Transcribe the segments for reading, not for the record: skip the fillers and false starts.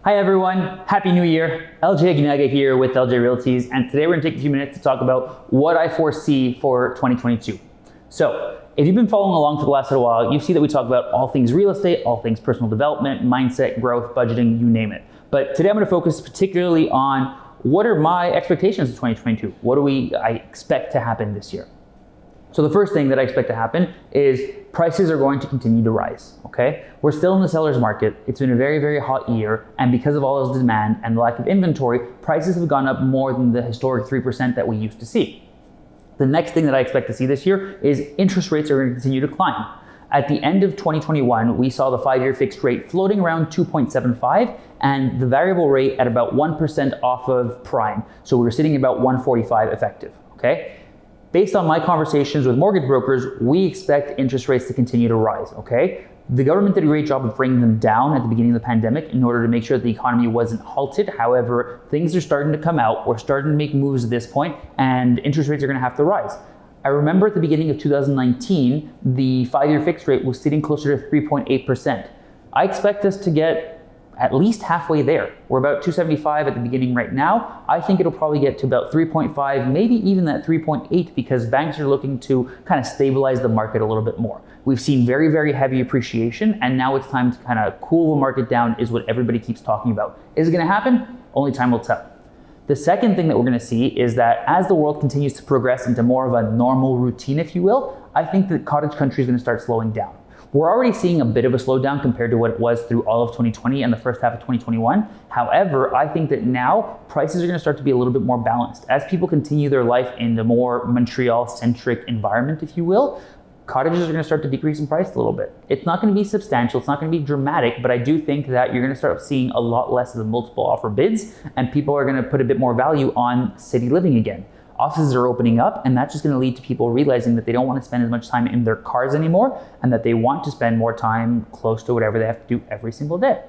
Hi everyone, Happy New Year. LJ Gnaga here with LJ Realties, and today we're gonna take a few minutes to talk about what I foresee for 2022. So, if you've been following along for the last little while, you see that we talk about all things real estate, all things personal development, mindset, growth, budgeting, you name it. But today I'm gonna focus particularly on what are my expectations of 2022? What do I expect to happen this year? So the first thing that I expect to happen is prices are going to continue to rise, okay? We're still in the seller's market. It's been a very, very hot year, and because of all this demand and the lack of inventory, prices have gone up more than the historic 3% that we used to see. The next thing that I expect to see this year is interest rates are going to continue to climb. At the end of 2021, we saw the 5-year fixed rate floating around 2.75 and the variable rate at about 1% off of prime. So we were sitting at about 145 effective, okay? Based on my conversations with mortgage brokers, we expect interest rates to continue to rise, okay? The government did a great job of bringing them down at the beginning of the pandemic in order to make sure that the economy wasn't halted. However, things are starting to come out. We're starting to make moves at this point, and interest rates are going to have to rise. I remember at the beginning of 2019, the 5-year fixed rate was sitting closer to 3.8%. I expect us to get at least halfway there. We're about 275 at the beginning right now. I think it'll probably get to about 3.5, maybe even that 3.8, because banks are looking to kind of stabilize the market a little bit more. We've seen very, very heavy appreciation, and now it's time to kind of cool the market down is what everybody keeps talking about. Is it gonna happen? Only time will tell. The second thing that we're gonna see is that as the world continues to progress into more of a normal routine, if you will, I think that cottage country is gonna start slowing down. We're already seeing a bit of a slowdown compared to what it was through all of 2020 and the first half of 2021. However, I think that now prices are going to start to be a little bit more balanced. As people continue their life in the more Montreal-centric environment, if you will, cottages are going to start to decrease in price a little bit. It's not going to be substantial, it's not going to be dramatic, but I do think that you're going to start seeing a lot less of the multiple offer bids, and people are going to put a bit more value on city living again. Offices are opening up, and that's just going to lead to people realizing that they don't want to spend as much time in their cars anymore, and that they want to spend more time close to whatever they have to do every single day.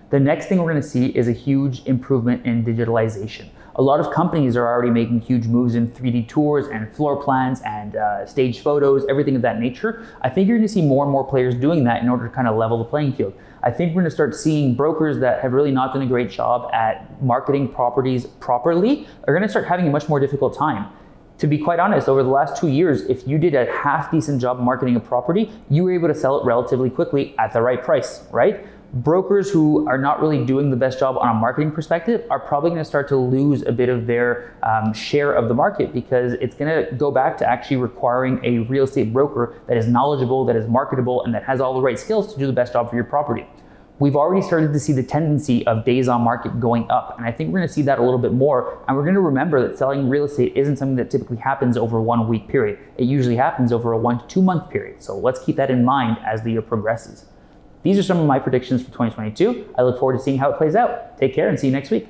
The next thing we're going to see is a huge improvement in digitalization. A lot of companies are already making huge moves in 3D tours and floor plans and staged photos, everything of that nature. I think you're going to see more and more players doing that in order to kind of level the playing field. I think we're going to start seeing brokers that have really not done a great job at marketing properties properly are going to start having a much more difficult time. To be quite honest, over the last 2 years, if you did a half decent job marketing a property, you were able to sell it relatively quickly at the right price, right? Brokers who are not really doing the best job on a marketing perspective are probably going to start to lose a bit of their share of the market, because it's going to go back to actually requiring a real estate broker that is knowledgeable, that is marketable, and that has all the right skills to do the best job for your property. We've already started to see the tendency of days on market going up, and I think we're going to see that a little bit more, and we're going to remember that selling real estate isn't something that typically happens over a 1-week period. It usually happens over a 1 to 2 month period, so let's keep that in mind as the year progresses. These are some of my predictions for 2022. I look forward to seeing how it plays out. Take care and see you next week.